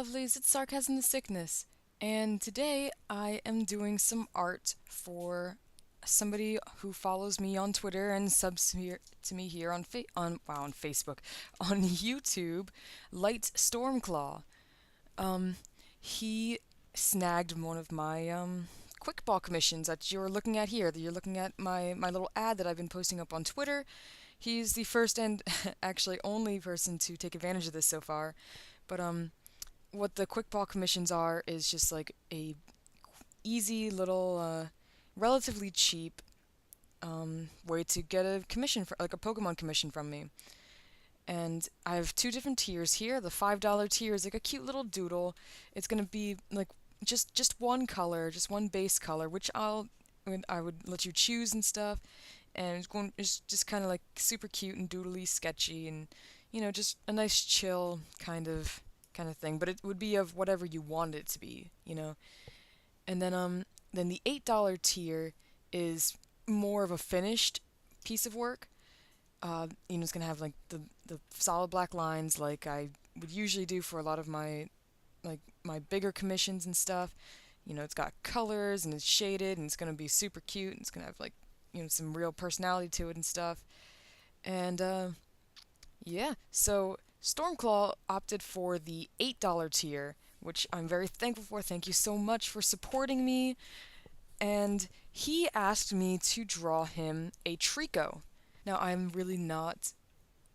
lovelies, it's Sarcasm the Sickness, and today I am doing some art for somebody who follows me on Twitter and subs here to me here on Facebook, on YouTube, Light Stormclaw. Um, he snagged one of my QuickBall commissions that you're looking at here. That you're looking at my little ad that I've been posting up on Twitter. He's the first and actually only person to take advantage of this so far. But what the QuickBall commissions are is just like a easy little, relatively cheap way to get a commission for like a Pokemon commission from me. And I have two different tiers here. The $5 tier is like a cute little doodle. It's gonna be like just one color, just one base color, which I would let you choose and stuff. And it's just kind of like super cute and doodly, sketchy, and just a nice chill kind of thing. But it would be of whatever you want it to be. And then the $8 tier is more of a finished piece of work. It's gonna have like the solid black lines like I would usually do for a lot of my bigger commissions and stuff. It's got colors and it's shaded and it's gonna be super cute and it's gonna have like some real personality to it and stuff. And yeah, so Stormclaw opted for the $8 tier, which I'm very thankful for. Thank you so much for supporting me. And he asked me to draw him a Trico. Now, I'm really not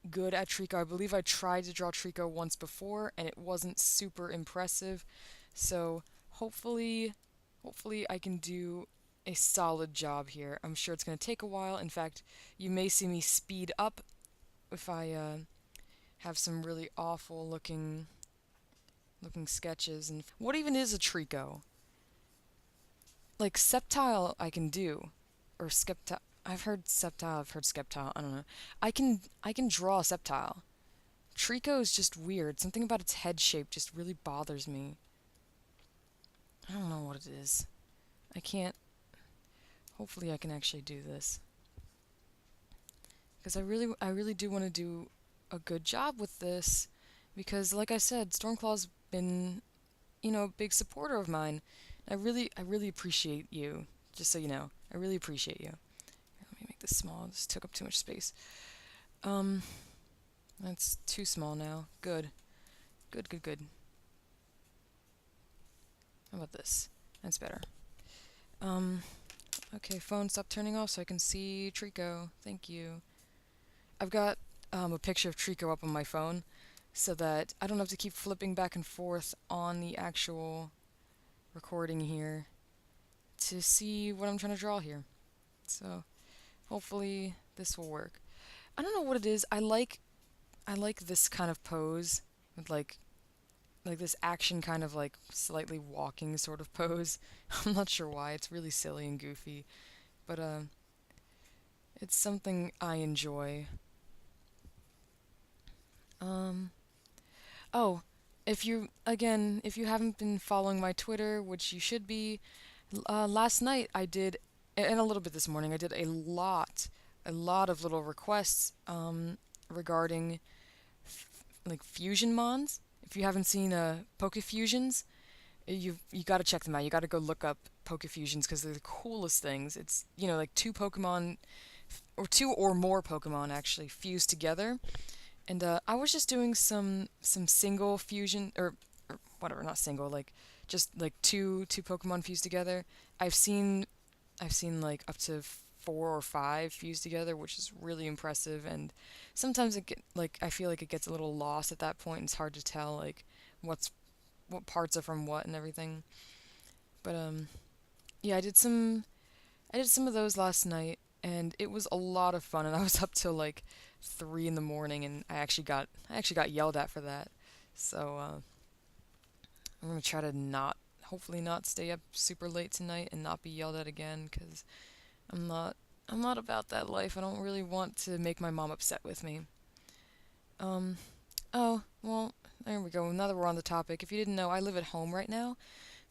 good at Trico. I believe I tried to draw Trico once before and it wasn't super impressive. So hopefully I can do a solid job here. I'm sure it's going to take a while. In fact, you may see me speed up if I have some really awful looking sketches. And what even is a Trico? Like Sceptile I can do, or Skeptile. I've heard Sceptile, I've heard Skeptile, I don't know. I can draw a Sceptile. Trico is just weird. Something about its head shape just really bothers me. I don't know what it is. I can't. Hopefully I can actually do this. Because I really do want to do a good job with this. Because like I said, Stormclaw's been, a big supporter of mine. I really appreciate you. Just so you know, I really appreciate you. Here, let me make this small. This took up too much space. Um, that's too small now. Good. Good, good, good. How about this? That's better. Okay, phone, stop turning off so I can see Trico. Thank you. I've got a picture of Trico up on my phone so that I don't have to keep flipping back and forth on the actual recording here to see what I'm trying to draw here. So hopefully this will work. I don't know what it is. I like this kind of pose with like this action kind of like slightly walking sort of pose. I'm not sure why. It's really silly and goofy, but it's something I enjoy. Um oh, if you haven't been following my Twitter, which you should be, last night I did, and a little bit this morning, I did a lot of little requests regarding like fusion mons. If you haven't seen Poke Fusions, you got to check them out. You got to go look up Poke Fusions because they're the coolest things. It's like two Pokemon or two or more Pokemon actually fused together. And I was just doing some single fusion or whatever, not single, like just like two Pokemon fused together. I've seen like up to 4 or 5 fused together, which is really impressive. And sometimes I feel like it gets a little lost at that point. It's hard to tell like what parts are from what and everything. But yeah, I did some of those last night, and it was a lot of fun. And I was up till like 3 in the morning, and I actually got yelled at for that. So I'm gonna try to hopefully not stay up super late tonight and not be yelled at again, because I'm not I'm not about that life. I don't really want to make my mom upset with me. Um, oh, well, there we go. Now that we're on the topic, if you didn't know, I live at home right now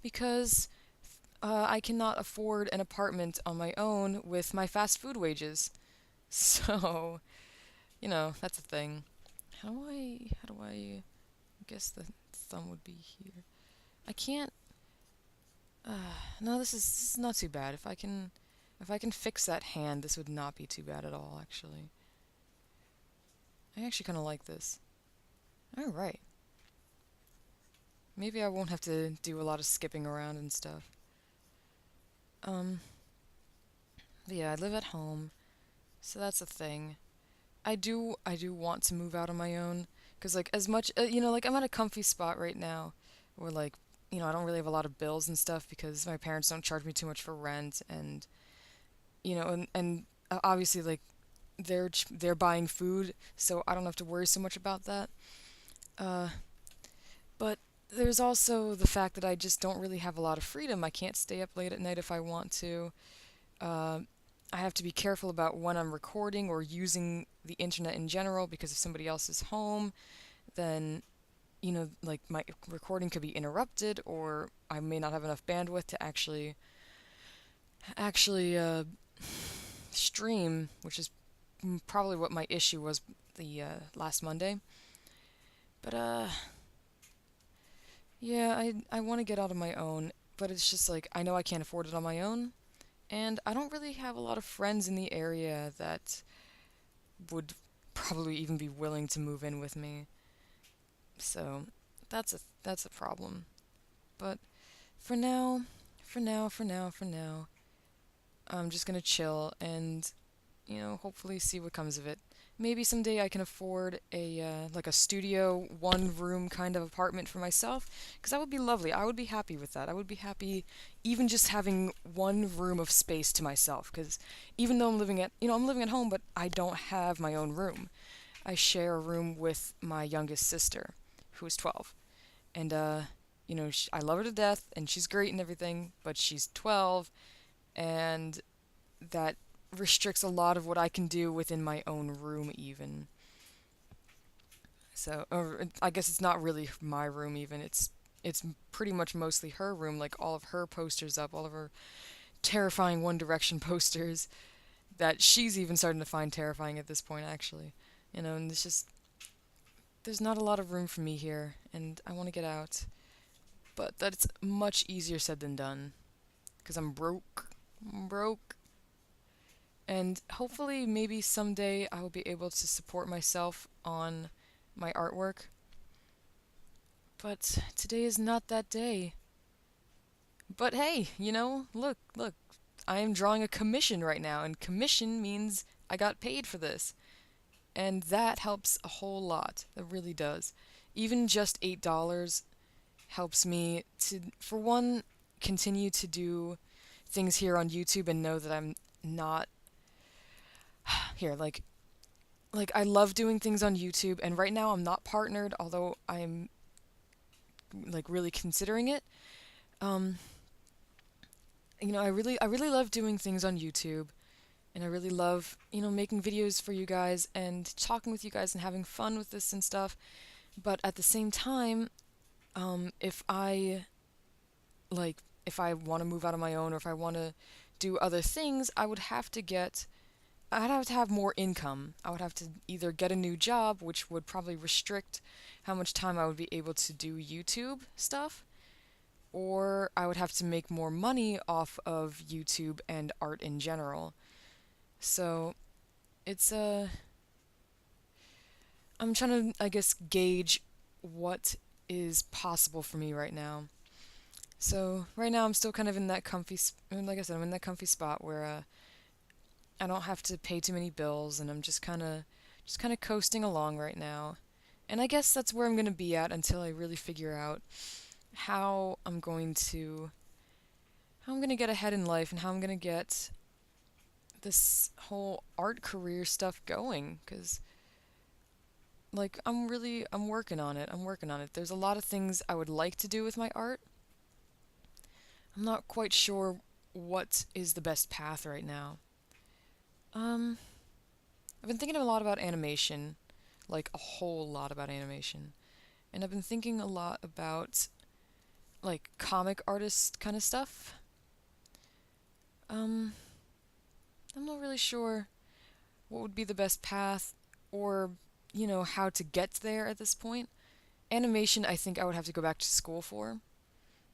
because I cannot afford an apartment on my own with my fast food wages. So, that's a thing. How do I guess that's thumb would be here. I can't. No, this is not too bad. If I can fix that hand, this would not be too bad at all. Actually, I actually kind of like this. All right. Maybe I won't have to do a lot of skipping around and stuff. Um. But yeah, I live at home, so that's a thing. I do want to move out on my own because like as much like I'm at a comfy spot right now where like I don't really have a lot of bills and stuff because my parents don't charge me too much for rent and obviously like they're buying food, so I don't have to worry so much about that. Uh but there's also the fact that I just don't really have a lot of freedom. I can't stay up late at night if I want to. Uh, I have to be careful about when I'm recording or using the internet in general because if somebody else is home, then like my recording could be interrupted or I may not have enough bandwidth to actually stream, which is probably what my issue was the last Monday. But yeah, I want to get out on my own, but it's just like I know I can't afford it on my own, and I don't really have a lot of friends in the area that would probably even be willing to move in with me. So that's a problem. But for now, for now, I'm just gonna chill and hopefully see what comes of it. Maybe someday I can afford a like a studio one room kind of apartment for myself because that would be lovely. I would be happy with that. I would be happy even just having one room of space to myself because even though I'm living at home, but I don't have my own room. I share a room with my youngest sister who is 12. And I love her to death and she's great and everything, but she's 12 and that restricts a lot of what I can do within my own room even. So, or I guess it's not really my room even. It's pretty much mostly her room, like all of her posters up, all of her terrifying One Direction posters that she's even starting to find terrifying at this point actually. And it's just there's not a lot of room for me here and I want to get out. But that's much easier said than done because I'm broke. I'm broke. And hopefully, maybe someday I will be able to support myself on my artwork. But today is not that day. But hey, look, I am drawing a commission right now, and commission means I got paid for this. And that helps a whole lot. It really does. Even just $8 helps me to, for one, continue to do things here on YouTube and know that I'm not here like I love doing things on YouTube and right now I'm not partnered although I'm like really considering it. Um I really love doing things on YouTube and I really love, making videos for you guys and talking with you guys and having fun with this and stuff. But at the same time, if I want to move out on my own or if I want to do other things, I'd have to have more income. I would have to either get a new job, which would probably restrict how much time I would be able to do YouTube stuff, or I would have to make more money off of YouTube and art in general. So, it's I'm trying to I guess gauge what is possible for me right now. So, right now I'm still kind of in that like I said, I'm in that comfy spot where I don't have to pay too many bills and I'm just kind of coasting along right now. And I guess that's where I'm going to be at until I really figure out how I'm going to how I'm going to get ahead in life and how I'm going to get this whole art career stuff going cuz like I'm working on it. I'm working on it. There's a lot of things I would like to do with my art. I'm not quite sure what is the best path right now. Um I've been thinking a lot about animation, like a whole lot about animation. And I've been thinking a lot about like comic artist kind of stuff. Um, I'm not really sure what would be the best path or, how to get there at this point. Animation, I think I would have to go back to school for,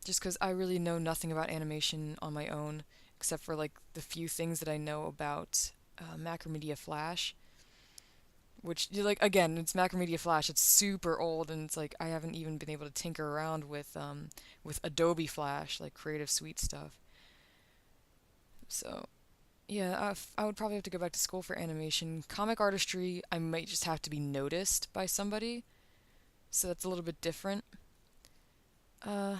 just because I really know nothing about animation on my own, except for like the few things that I know about Macromedia Flash, which like again, it's Macromedia Flash. It's super old, and it's like I haven't even been able to tinker around with Adobe Flash, like Creative Suite stuff. So yeah, I would probably have to go back to school for animation. Comic artistry, I might just have to be noticed by somebody, so that's a little bit different. Uh,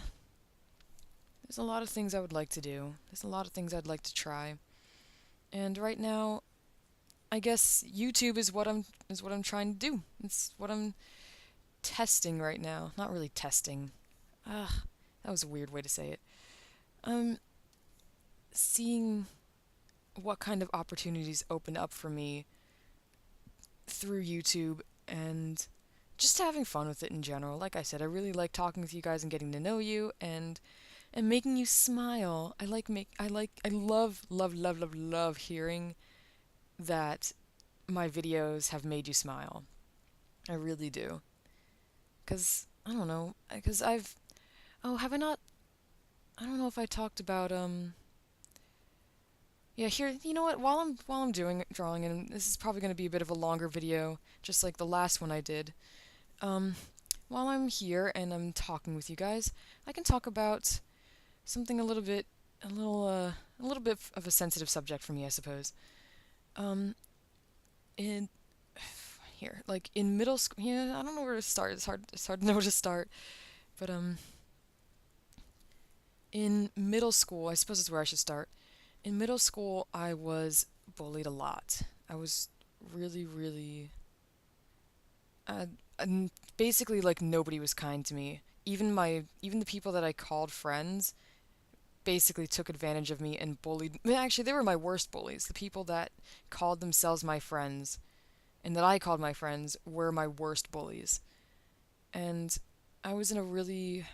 there's a lot of things I would like to do. There's a lot of things I'd like to try. And right now, I guess YouTube is what I'm trying to do. It's what I'm testing right now. Not really testing. Ugh, that was a weird way to say it. I'm seeing what kind of opportunities open up for me through YouTube and just having fun with it in general. Like I said, I really like talking with you guys and getting to know you and making you smile. I love hearing that my videos have made you smile. I really do. Cuz I don't know, cuz I've oh, have I not I don't know if I talked about yeah, here, you know what? While I'm doing drawing, and this is probably going to be a bit of a longer video, just like the last one I did. Um, while I'm here and I'm talking with you guys, I can talk about something a little bit of a sensitive subject for me, I suppose. Um, in here, like in middle school, yeah, I don't know where to start. It's hard to know where to start. But in middle school, I suppose is where I should start. In middle school, I was bullied a lot. I was really uh, basically like nobody was kind to me. Even the people that I called friends basically took advantage of me and bullied. Actually, they were my worst bullies. The people that called themselves my friends and that I called my friends were my worst bullies. And I was in a really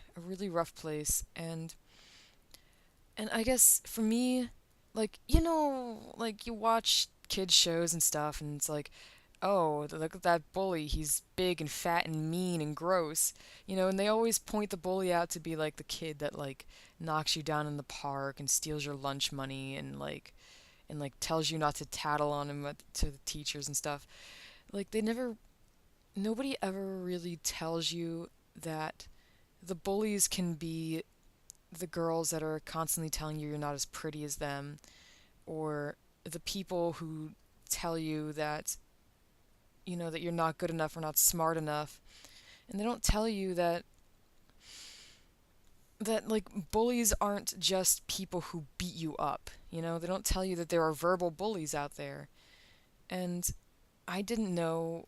rough place, and I guess for me, like, like you watch kids shows and stuff, and it's like, oh, look at that bully. He's big and fat and mean and gross. And they always point the bully out to be like the kid that like knocks you down in the park and steals your lunch money and like tells you not to tattle on him to the teachers and stuff. Like nobody ever really tells you that the bullies can be the girls that are constantly telling you you're not as pretty as them, or the people who tell you that that you're not good enough or not smart enough. And they don't tell you that like bullies aren't just people who beat you up. They don't tell you that there are verbal bullies out there. And I didn't know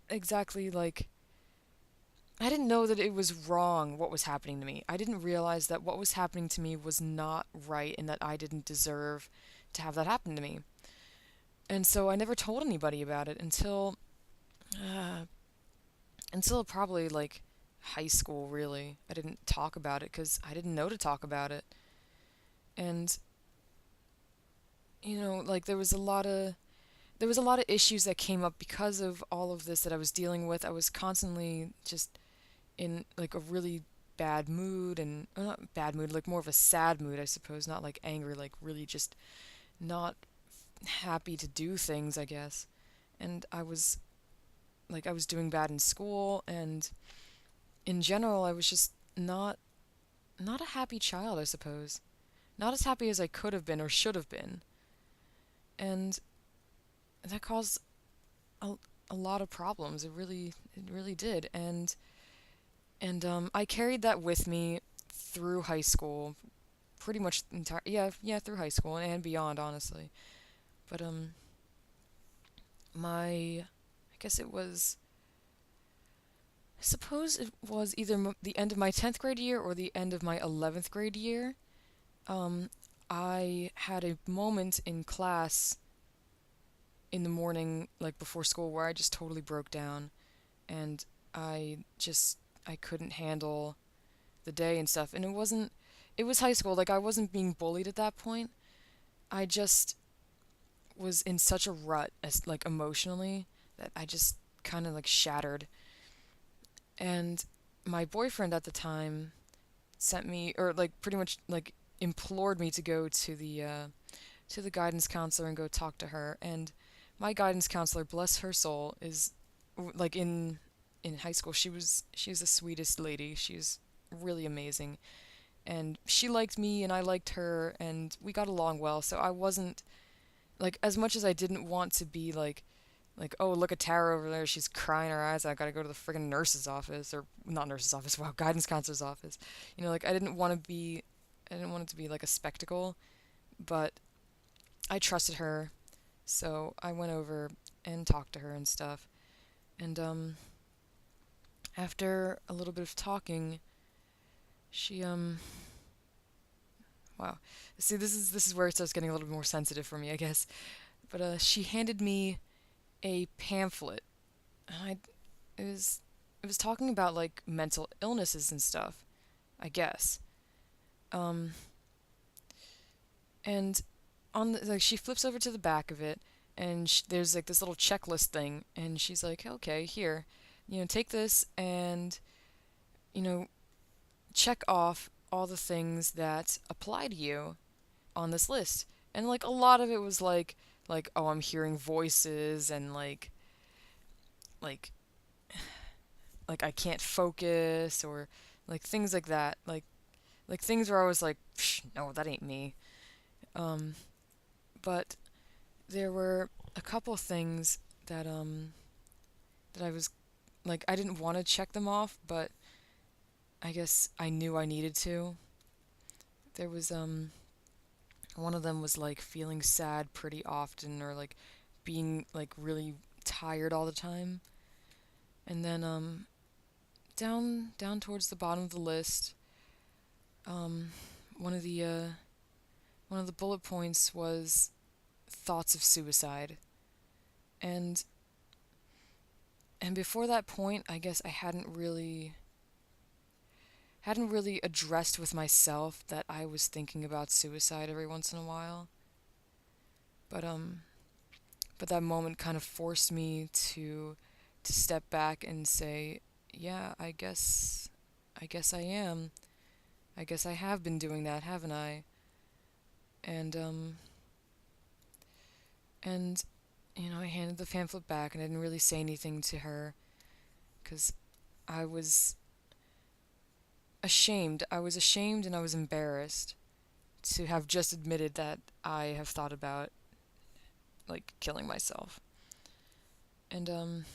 exactly like I didn't know that it was wrong what was happening to me. I didn't realize that what was happening to me was not right and that I didn't deserve to have that happen to me. And so I never told anybody about it uh, until probably like high school, really. I didn't talk about it because I didn't know to talk about it. And like there was a lot of issues that came up because of all of this that I was dealing with. I was constantly just in like a really bad mood, and not bad mood, like more of a sad mood, I suppose, not like angry, like really just not happy to do things, I guess. And I was doing bad in school, and in general I was just not a happy child, I suppose. Not as happy as I could have been or should have been. And that caused a, a lot of problems. It really did. And I carried that with me through high school, pretty much entire yeah through high school and beyond, honestly. But I guess it was I suppose it was either the end of my 10th grade year or the end of my 11th grade year. Um, I had a moment in class in the morning, like before school, where I just totally broke down, and I couldn't handle the day and stuff. And it was high school, like I wasn't being bullied at that point. I just was in such a rut as like emotionally that I just kind of like shattered. And my boyfriend at the time sent me, or like pretty much like implored me to go to the guidance counselor and go talk to her. And my guidance counselor, bless her soul, is like in high school. She's the sweetest lady. She's really amazing, and she liked me and I liked her, and we got along well. So I wasn't like, as much as I didn't want to be like, oh, look at Tara over there, she's crying her eyes out, I gotta go to the friggin' nurse's office, or not nurse's office, wow, guidance counselor's office. Like, I didn't want it to be like a spectacle, but I trusted her, so I went over and talked to her and stuff. And after a little bit of talking, she wow, see, this is where it starts getting a little bit more sensitive for me, I guess. But she handed me a pamphlet. And it was talking about like mental illnesses and stuff, I guess. Um, and like, she flips over to the back of it, and there's like this little checklist thing, and she's like, okay, here, take this and you know check off all the things that apply to you on this list. And like a lot of it was like, oh, I'm hearing voices, and like like I can't focus, or like things like that, like things where I was like, psh, no, that ain't me. Um, but there were a couple things that I was like, I didn't want to check them off, but I guess I knew I needed to. There was one of them was like feeling sad pretty often, or like being like really tired all the time. And then down towards the bottom of the list, um one of the uh one of the bullet points was thoughts of suicide. And before that point, I guess I hadn't really addressed with myself that I was thinking about suicide every once in a while. But that moment kind of forced me to step back and say, yeah, I guess I am. I guess I have been doing that, haven't I? And and I handed the pamphlet back, and I didn't really say anything to her cuz I was ashamed. I was ashamed and I was embarrassed to have just admitted that I have thought about like killing myself. And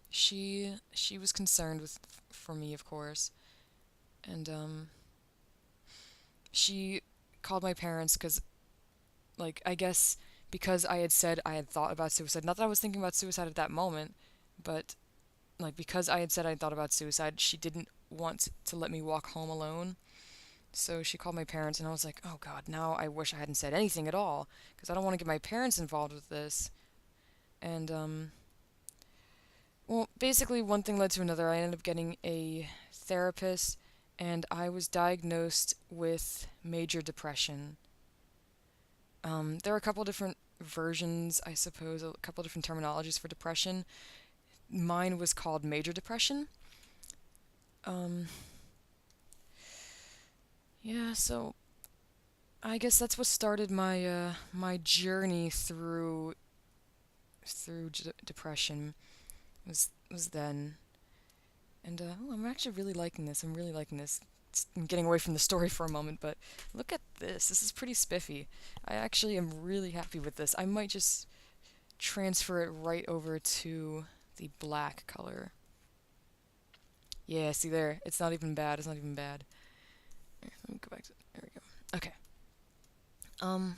she was concerned with for me, of course. And she called my parents cuz, like, I guess because I had said I had thought about suicide. Not that I was thinking about suicide at that moment, but like because I had said I thought about suicide, she didn't want to let me walk home alone. So she called my parents, and I was like, oh God, now I wish I hadn't said anything at all, because I don't want to get my parents involved with this. And, well, basically, one thing led to another. I ended up getting a therapist, and I was diagnosed with major depression. There are a couple different versions, I suppose, a couple different terminologies for depression. Mine was called major depression. Um, yeah, so I guess that's what started my journey through depression was then. And oh, I'm actually really liking this. I'm really liking this. I'm getting away from the story for a moment, but look at this. This is pretty spiffy. I actually am really happy with this. I might just transfer it right over to the black color. Yeah, see there. It's not even bad. It's not even bad. Here, let me go back to. There we go. Okay. Um.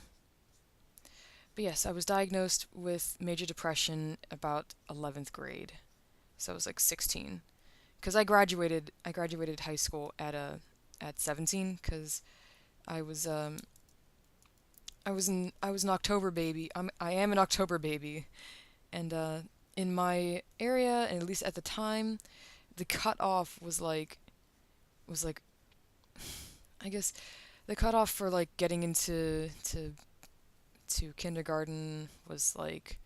But yes, I was diagnosed with major depression about 11th grade, so I was like 16. Because I graduated high school at 17. Because I was I was an October baby. I am an October baby, and in my area, and at least at the time, the cutoff was like I guess the cutoff for like getting into to kindergarten was like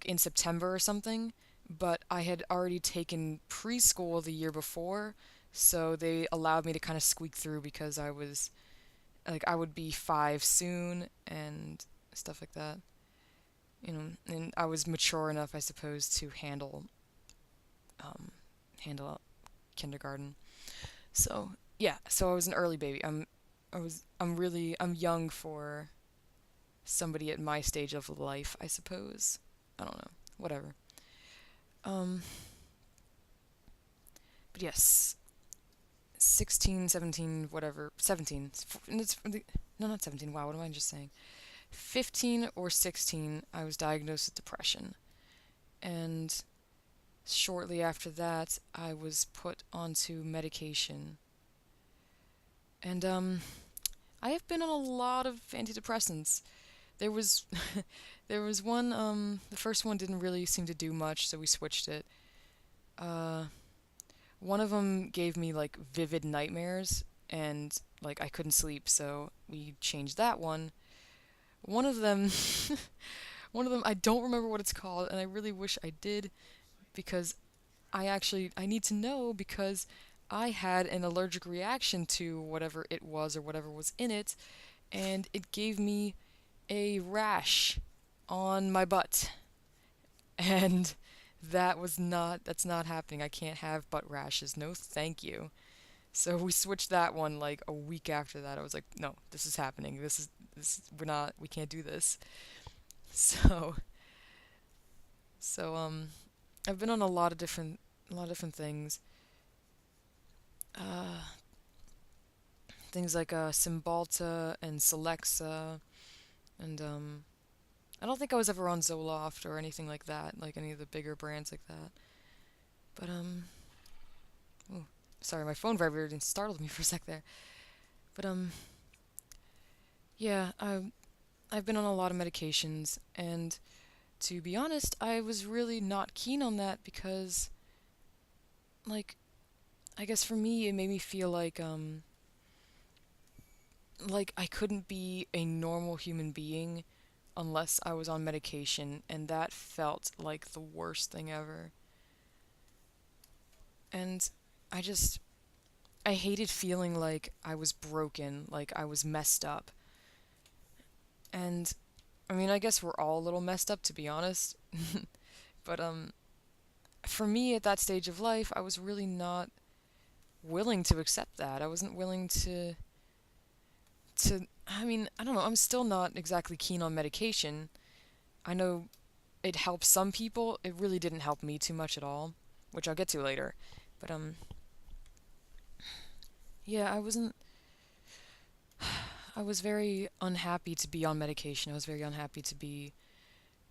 in September or something. but I had already taken preschool the year before, so they allowed me to kind of squeak through because I was like I would be 5 soon and stuff like that. And I was mature enough, I suppose, to um, handle kindergarten. So yeah, so I was an early baby. I'm young for somebody at my stage of life, I suppose. I don't know, whatever. Um, but yes, 16, 17, whatever, 17. No, not 17. Wow, what am I just saying? 15 or 16, I was diagnosed with depression. And shortly after that, I was put onto medication. And I have been on a lot of antidepressants. There was there was one the first one didn't really seem to do much, so we switched it. Uh One of them gave me like vivid nightmares and like I couldn't sleep, so we changed that one. One of them one of them I don't remember what it's called and I really wish I did because I need to know because I had an allergic reaction to whatever it was or whatever was in it and it gave me a rash on my butt. And that's not happening. I can't have butt rashes. No, thank you. So we switched that one like a week after that. I was like, no, this is happening. We can't do this. So, so I've been on a lot of different things. Uh, Things like Cymbalta and Celexa, and I don't think I was ever on Zoloft or anything like that, like any of the bigger brands like that. But oh, sorry, my phone vibrated and startled me for a sec there. But yeah, I've been on a lot of medications, and to be honest, I was really not keen on that because, like, I guess for me, it made me feel like I couldn't be a normal human being unless I was on medication, and that felt like the worst thing ever. And I just, I hated feeling like I was broken, like I was messed up. And I mean, I guess we're all a little messed up to be honest. But for me at that stage of life, I was really not willing to accept that. I wasn't willing to I mean, I don't know, I'm still not exactly keen on medication. I know it helps some people. It really didn't help me too much at all, which I'll get to later. But yeah, I was very unhappy to be on medication. I was very unhappy to be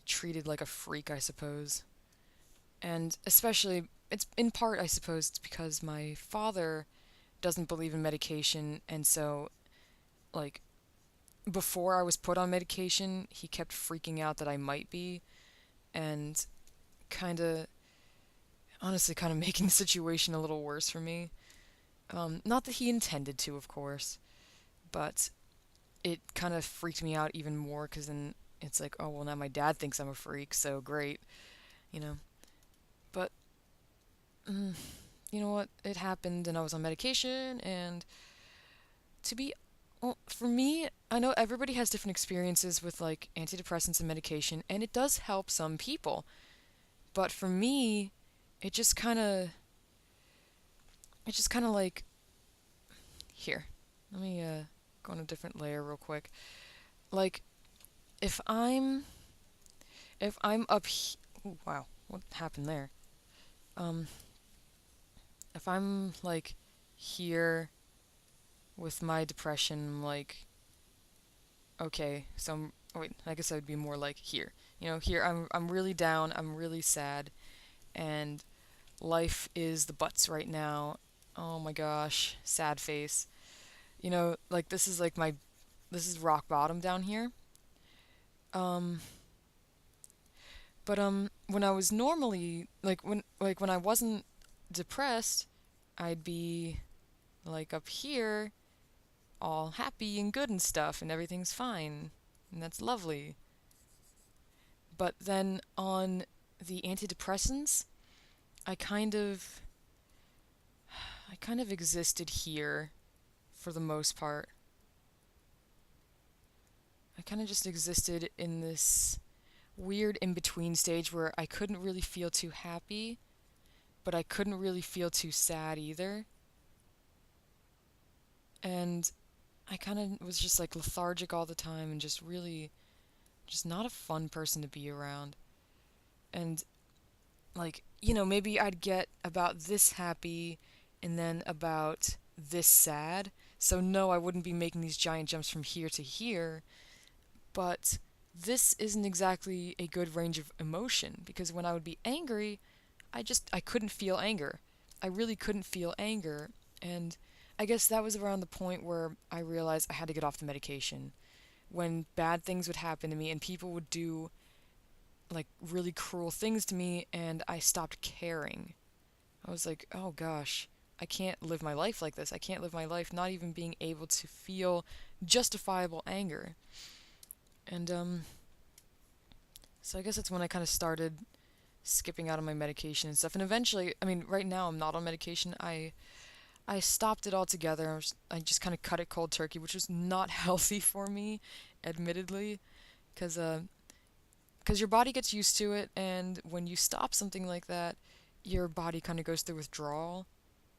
treated like a freak, I suppose. And especially, it's in part, I suppose, it's because my father doesn't believe in medication, and so, like, before I was put on medication, he kept freaking out that I might be, and kind of, honestly, kind of making the situation a little worse for me. Not that he intended to, of course, but it kind of freaked me out even more because then it's like, oh, well, now my dad thinks I'm a freak, so great, you know. But mm, you know what? It happened, and I was on medication. And to be, well, for me, I know everybody has different experiences with like antidepressants and medication, and it does help some people. But for me, it just kind of, it just kind of like, here, let me go on a different layer real quick. Like, if I'm, if I'm up, ooh, wow, what happened there? Um, if I'm like here with my depression, like, okay, so oh wait, I guess I would be more like here. Here I'm really down, I'm really sad, and life is the butts right now. Oh my gosh, sad face. Like this is rock bottom down here. Um, but when I was normally when I wasn't depressed, I'd be like up here all happy and good and stuff, and everything's fine, and that's lovely. But then on the antidepressants, I kind of I kind of existed here for the most part. I kind of just existed in this weird in-between stage where I couldn't really feel too happy, but I couldn't really feel too sad either. And I kind of was just like lethargic all the time and just really just not a fun person to be around. And like, maybe I'd get about this happy and then about this sad. So no, I wouldn't be making these giant jumps from here to here, but this isn't exactly a good range of emotion because when I would be angry, I couldn't feel anger. I really couldn't feel anger, and I guess that was around the point where I realized I had to get off the medication. When bad things would happen to me and people would do like really cruel things to me and I stopped caring. I was like, "Oh gosh, I can't live my life like this. I can't live my life not even being able to feel justifiable anger." And so I guess that's when I kind of started skipping out on my medication and stuff. And eventually, I mean, right now I'm not on medication. I stopped it altogether. I just kind of cut it cold turkey, which was not healthy for me, admittedly, because your body gets used to it, and when you stop something like that, your body kind of goes through withdrawal.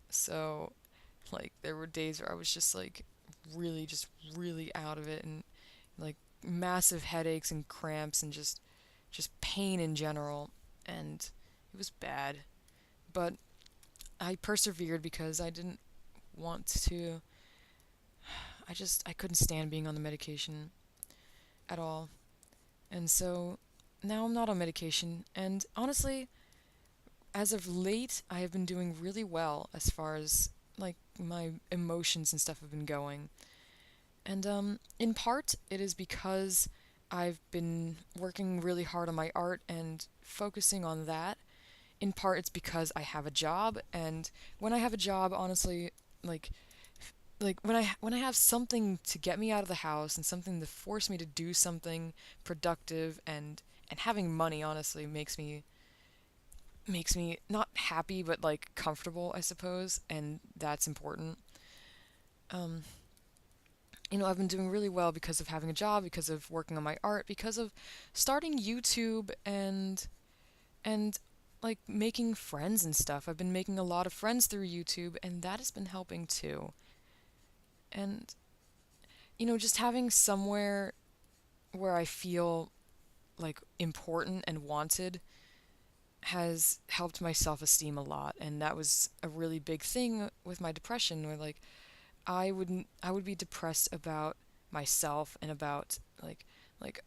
So, like, there were days where I was just really out of it, and like massive headaches and cramps and just pain in general, and it was bad. But I persevered because I didn't want to. I couldn't stand being on the medication at all. And so now I'm not on medication. And honestly, as of late, I have been doing really well as far as like my emotions and stuff have been going. And in part, it is because I've been working really hard on my art and focusing on that. In part, it's because I have a job, and when I have a job, honestly, like when I have something to get me out of the house and something to force me to do something productive, and having money honestly makes me not happy but like comfortable, I suppose, and that's important. Um, I've been doing really well because of having a job, because of working on my art, because of starting YouTube and like making friends and stuff. I've been making a lot of friends through YouTube, and that has been helping too. And just having somewhere where I feel like important and wanted has helped my self-esteem a lot, and that was a really big thing with my depression, where like I would be depressed about myself and about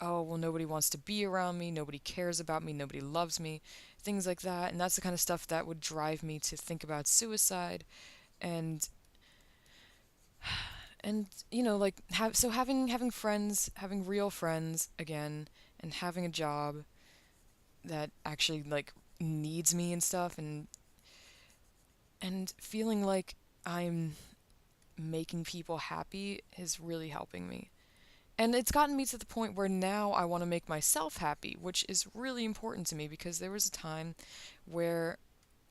oh well, nobody wants to be around me, nobody cares about me, nobody loves me, things like that. And that's the kind of stuff that would drive me to think about suicide. And and like having friends, having real friends again, and having a job that actually like needs me and stuff, and feeling like I'm making people happy is really helping me. And it's gotten me to the point where now I want to make myself happy, which is really important to me, because there was a time where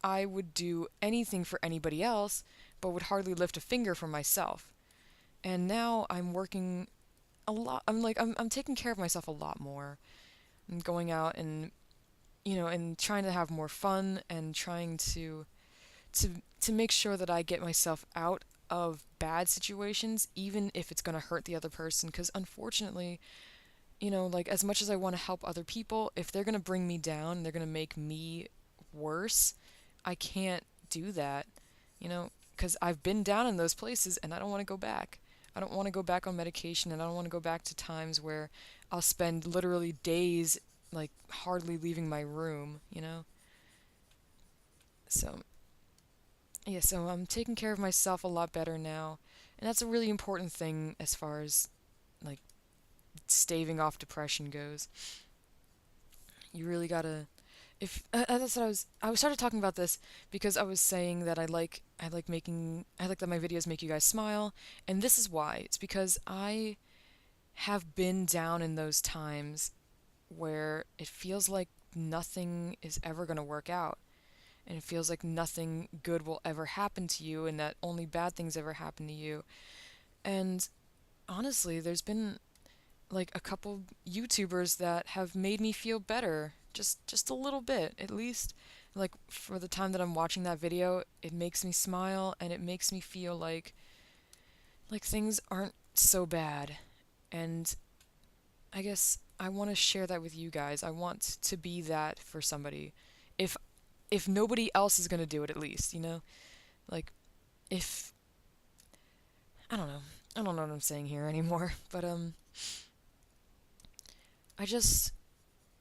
I would do anything for anybody else but would hardly lift a finger for myself. And now I'm working a lot. I'm taking care of myself a lot more. I'm going out and and trying to have more fun, and trying to to make sure that I get myself out of bad situations, even if it's going to hurt the other person. Because unfortunately, like as much as I want to help other people, if they're going to bring me down, they're going to make me worse, I can't do that, because I've been down in those places and I don't want to go back. I don't want to go back on medication, and I don't want to go back to times where I'll spend literally days like hardly leaving my room. So, yeah, so I'm taking care of myself a lot better now. And that's a really important thing as far as like staving off depression goes. You really gotta. If that's what I started talking about this because I was saying that I like that my videos make you guys smile, and this is why. It's because I have been down in those times where it feels like nothing is ever going to work out, and it feels like nothing good will ever happen to you, and that only bad things ever happen to you. And honestly, there's been like a couple YouTubers that have made me feel better, just a little bit at least. Like for the time that I'm watching that video, it makes me smile and it makes me feel like things aren't so bad. And I guess I want to share that with you guys. I want to be that for somebody. If if nobody else is going to do it, at least, you know? Like if I don't know. I don't know what I'm saying here anymore, but I just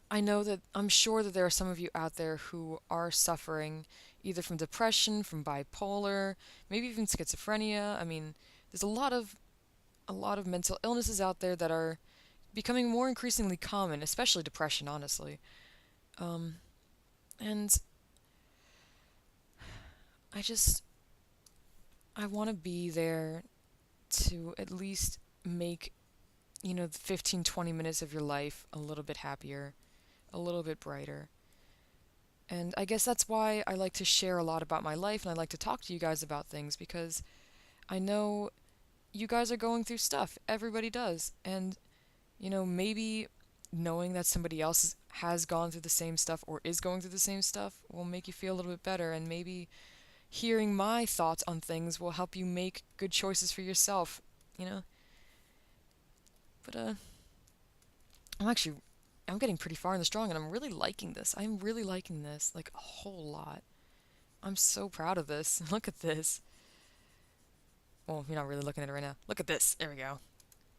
I know that I'm sure that there are some of you out there who are suffering either from depression, from bipolar, maybe even schizophrenia. I mean, there's a lot of mental illnesses out there that are becoming more increasingly common, especially depression, honestly. Um, and I just I want to be there to at least make, the 15, 20 minutes of your life a little bit happier, a little bit brighter. And I guess that's why I like to share a lot about my life and I like to talk to you guys about things because I know you guys are going through stuff. Everybody does. And, maybe knowing that somebody else has gone through the same stuff or is going through the same stuff will make you feel a little bit better. And maybe hearing my thoughts on things will help you make good choices for yourself, you know? But, I'm actually I'm getting pretty far in the strong and I'm really liking this. I'm really liking this like a whole lot. I'm so proud of this. Look at this. Well, you're not really looking at it right now. Look at this. There we go.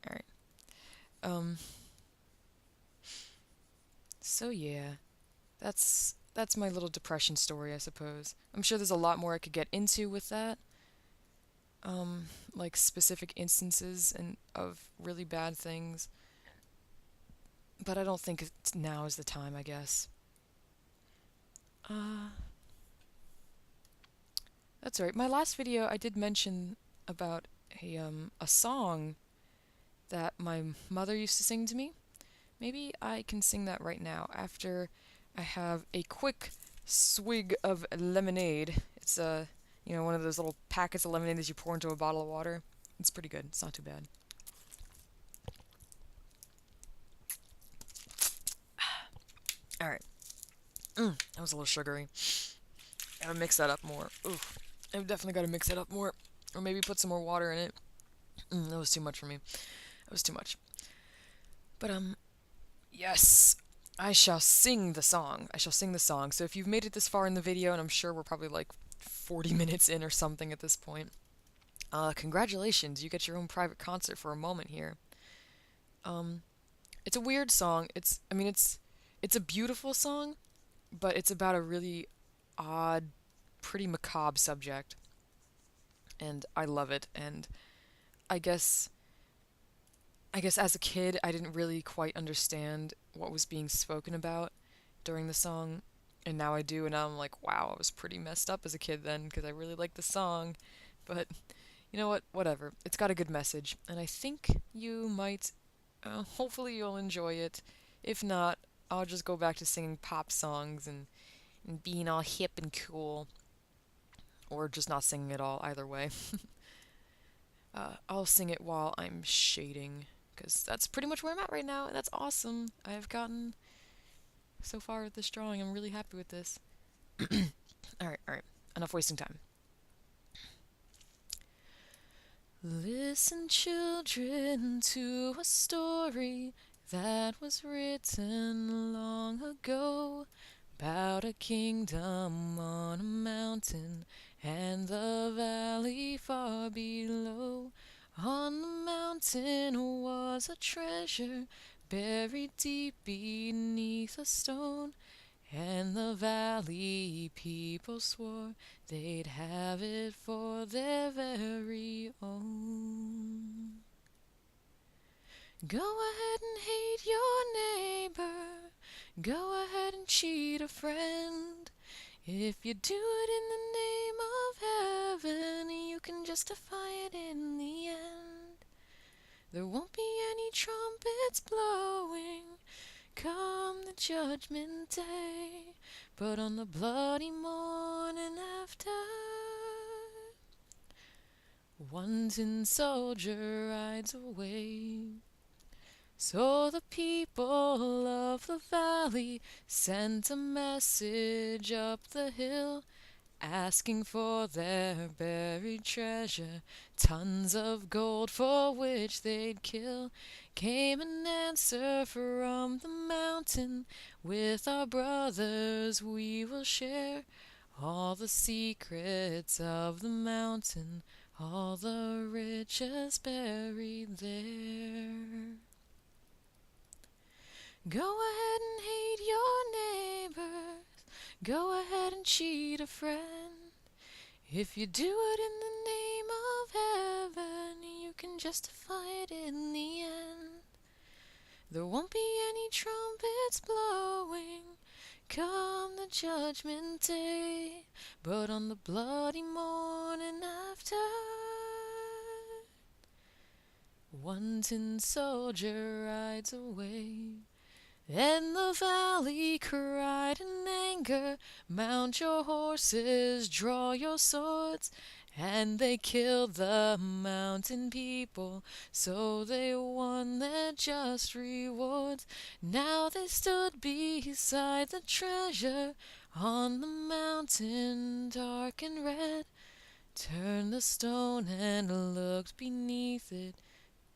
All right. Um so yeah, that's my little depression story, I suppose. I'm sure there's a lot more I could get into with that. Like specific instances and of really bad things, but I don't think now is the time, I guess. Uh That's right. My last video I did mention about a song that my mother used to sing to me. Maybe I can sing that right now after I have a quick swig of lemonade. It's one of those little packets of lemonade that you pour into a bottle of water. It's pretty good. It's not too bad. All right. That was a little sugary. Gotta mix that up more. Oof. I've definitely got to mix it up more, or maybe put some more water in it. That was too much for me. That was too much. But yes, I shall sing the song. I shall sing the song. So if you've made it this far in the video, and I'm sure we're probably like 40 minutes in or something at this point, congratulations, you get your own private concert for a moment here. Um, it's a weird song. It's a beautiful song, but it's about a really odd, pretty macabre subject, and I love it. And I guess I guess as a kid, I didn't really quite understand what was being spoken about during the song, and now I do, and now I'm like, wow, I was pretty messed up as a kid then because I really liked the song. But you know what? Whatever. It's got a good message, and I think you might, hopefully, you'll enjoy it. If not, I'll just go back to singing pop songs and being all hip and cool, or just not singing at all, either way. I'll sing it while I'm shading, because that's pretty much where I'm at right now, and that's awesome. I have gotten so far with this drawing. I'm really happy with this. Alright, alright. Enough wasting time. Listen, children, to a story that was written long ago about a kingdom on a mountain and the valley far below. On the mountain was a treasure buried deep beneath a stone, and the valley people swore they'd have it for their very own. Go ahead and hate your neighbor, go ahead and cheat a friend. If you do it in the name of heaven, you can justify it in the end. There won't be any trumpets blowing, come the judgment day, but on the bloody morning after, one tin soldier rides away. So the people of the valley sent a message up the hill, asking for their buried treasure, tons of gold for which they'd kill. Came an answer from the mountain, with our brothers we will share all the secrets of the mountain, all the riches buried there. Go ahead and hate your neighbors, go ahead and cheat a friend. If you do it in the name of heaven, you can justify it in the end. There won't be any trumpets blowing come the judgment day, but on the bloody morning after, one tin soldier rides away. Then the valley cried in anger, mount your horses, draw your swords. And they killed the mountain people, so they won their just rewards. Now they stood beside the treasure on the mountain, dark and red. Turned the stone and looked beneath it.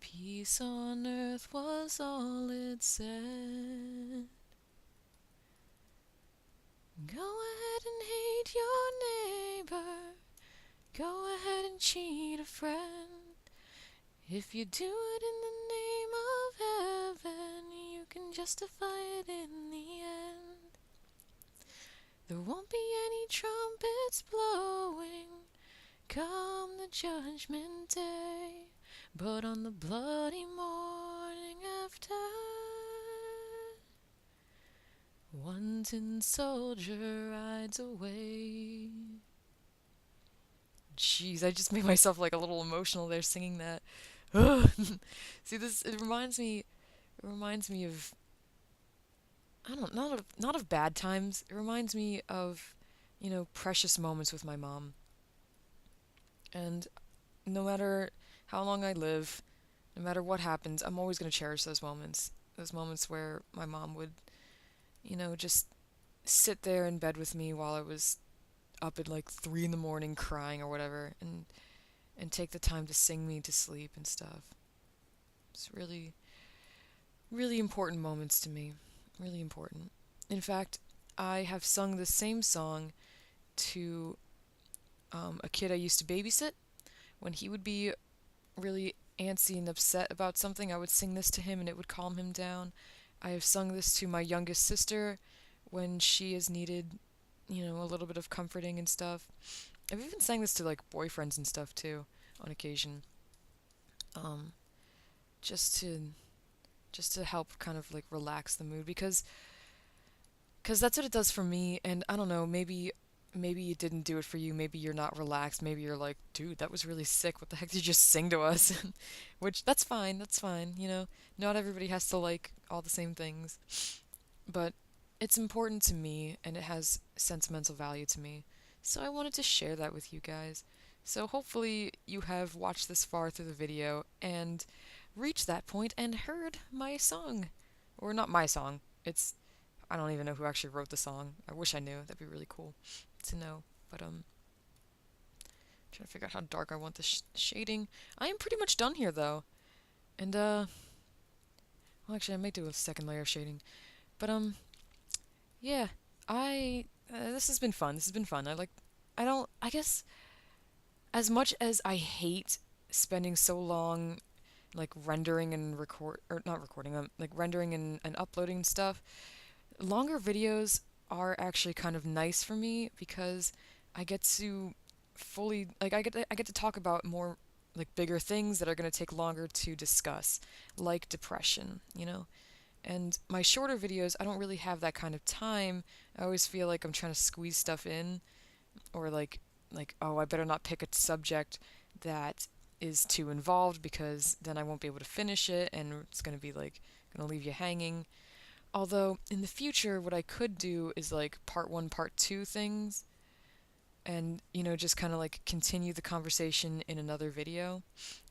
Peace on earth was all it said. Go ahead and hate your neighbor, go ahead and cheat a friend. If you do it in the name of heaven, you can justify it in the end. There won't be any trumpets blowing come the judgment day, but on the bloody morning after, one tin soldier rides away. Jeez, I just made myself like a little emotional there singing that. See, it reminds me of, I don't not of bad times. It reminds me of, precious moments with my mom. And no matter how long I live, no matter what happens, I'm always going to cherish those moments. Those moments where my mom would, just sit there in bed with me while I was up at like 3 in the morning crying or whatever, and take the time to sing me to sleep and stuff. It's really, really important moments to me. Really important. In fact, I have sung the same song to a kid I used to babysit. When he would be really antsy and upset about something, I would sing this to him and it would calm him down. I have sung this to my youngest sister when she has needed, a little bit of comforting and stuff. I've even sang this to like boyfriends and stuff too, on occasion. Um, just to help kind of like relax the mood because that's what it does for me. And I don't know, maybe it didn't do it for you. Maybe you're not relaxed. Maybe you're like, dude, that was really sick. What the heck did you just sing to us? Which, that's fine. That's fine. Not everybody has to like all the same things. But it's important to me and it has sentimental value to me. So I wanted to share that with you guys. So hopefully you have watched this far through the video and reached that point and heard my song. Or not my song. I don't even know who actually wrote the song. I wish I knew. That'd be really cool to know. But trying to figure out how dark I want the shading. I am pretty much done here though. And well, actually I might do a second layer of shading. But yeah, this has been fun. This has been fun. I guess as much as I hate spending so long like rendering and not recording, like rendering and uploading stuff, longer videos are actually kind of nice for me because I get to fully like I get to talk about more like bigger things that are going to take longer to discuss, like depression, And my shorter videos, I don't really have that kind of time. I always feel like I'm trying to squeeze stuff in, or like oh, I better not pick a subject that is too involved because then I won't be able to finish it and it's going to be like going to leave you hanging. Although in the future, what I could do is like part one, part two things, and just kind of like continue the conversation in another video,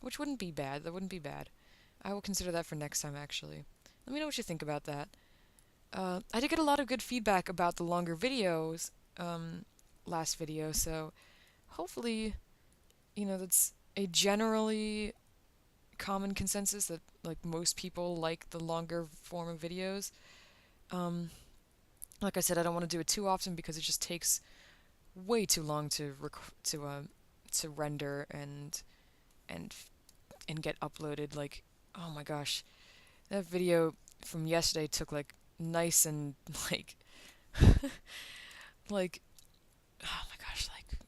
which wouldn't be bad. That wouldn't be bad. I will consider that for next time, actually. Let me know what you think about that. I did get a lot of good feedback about the longer videos last video, so hopefully, that's a generally common consensus that like most people like the longer form of videos. Um, like I said, I don't want to do it too often because it just takes way too long to render and and get uploaded. Like, oh my gosh, that video from yesterday took like nice and like like oh my gosh,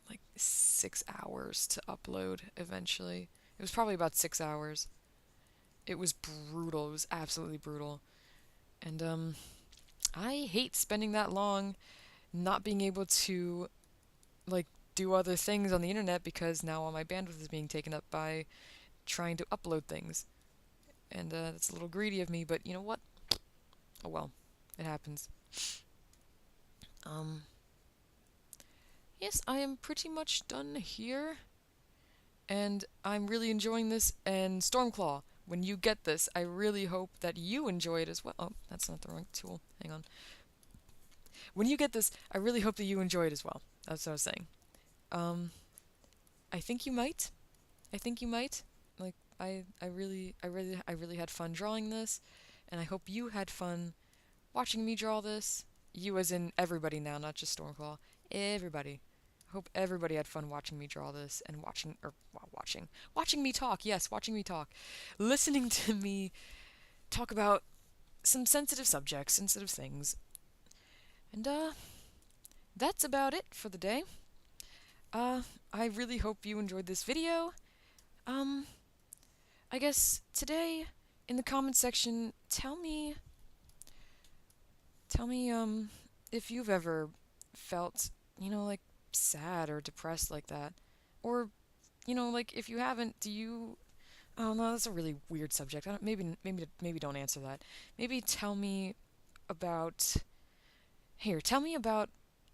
like 6 hours to upload eventually. It was probably about 6 hours. It was brutal. It was absolutely brutal. And I hate spending that long not being able to like do other things on the internet because now all my bandwidth is being taken up by trying to upload things. And that's a little greedy of me, but you know what? Oh well, it happens. Um, yes, I am pretty much done here, and I'm really enjoying this. And Stormclaw, when you get this, I really hope that you enjoy it as well. Oh, that's not the wrong tool. Hang on. When you get this, I really hope that you enjoy it as well. That's what I was saying. Um, I think you might. I think you might. Like I really had fun drawing this, and I hope you had fun watching me draw this. You as in everybody now, not just Stormclaw. Everybody. I hope everybody had fun watching me draw this and watching me talk. Yes, watching me talk. Listening to me talk about some sensitive subjects, sensitive things. And that's about it for the day. Uh I really hope you enjoyed this video. Um I guess today in the comment section, tell me if you've ever felt, like sad or depressed like that. Or, like if you haven't, do you oh no, that's a really weird subject. I don't, maybe don't answer that. Maybe tell me about tell me about,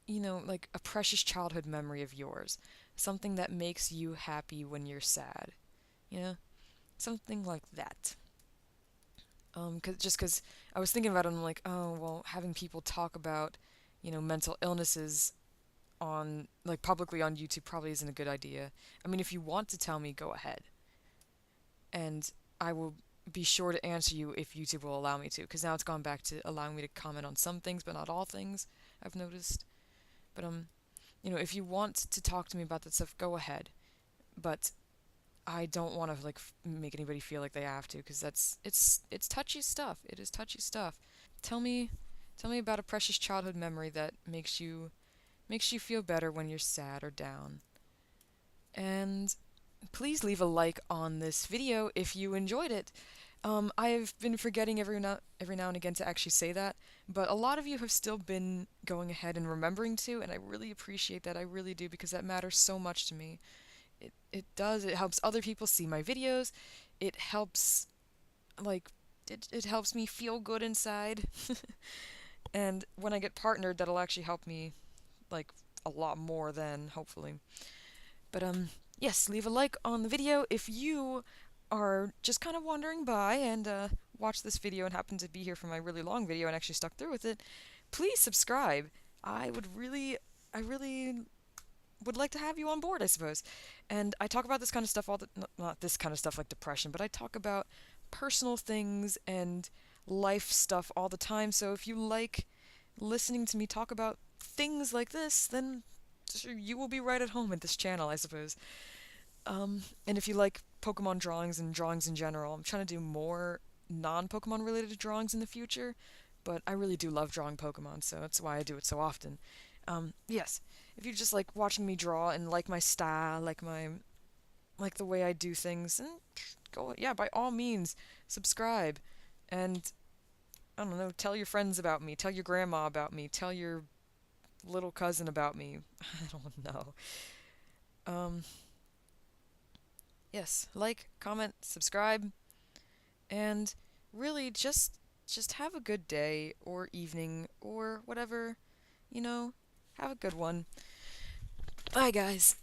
like a precious childhood memory of yours. Something that makes you happy when you're sad. You know? Something like that. Cause I was thinking about it, and I'm like, oh well, having people talk about, mental illnesses on like publicly on YouTube probably isn't a good idea. I mean, if you want to tell me, go ahead, and I will be sure to answer you if YouTube will allow me to. Cause now it's gone back to allowing me to comment on some things, but not all things. I've noticed. But if you want to talk to me about that stuff, go ahead. But I don't want to like make anybody feel like they have to, because it's touchy stuff. It is touchy stuff. Tell me, tell me about a precious childhood memory that makes you feel better when you're sad or down. And please leave a like on this video if you enjoyed it. I have been forgetting every now and again to actually say that, but a lot of you have still been going ahead and remembering to, and I really appreciate that. I really do, because that matters so much to me. It does. It helps other people see my videos. It helps, like, it helps me feel good inside. And when I get partnered, that'll actually help me, like, a lot more then, hopefully. But, yes, leave a like on the video if you are just kind of wandering by and, watch this video and happen to be here for my really long video and actually stuck through with it. Please subscribe. I really would like to have you on board, I suppose. And I talk about this kind of stuff not this kind of stuff like depression, but I talk about personal things and life stuff all the time. So if you like listening to me talk about things like this, then you will be right at home at this channel, I suppose. And if you like Pokemon drawings and drawings in general, I'm trying to do more non-Pokemon related drawings in the future, but I really do love drawing Pokemon, so that's why I do it so often. Yes, if you just like watching me draw and like my style, like the way I do things, and go, yeah, by all means, subscribe, and I don't know, tell your friends about me, tell your grandma about me, tell your little cousin about me. I don't know. Um, yes, like, comment, subscribe, and really just just have a good day or evening or whatever, you know, have a good one. Bye, guys.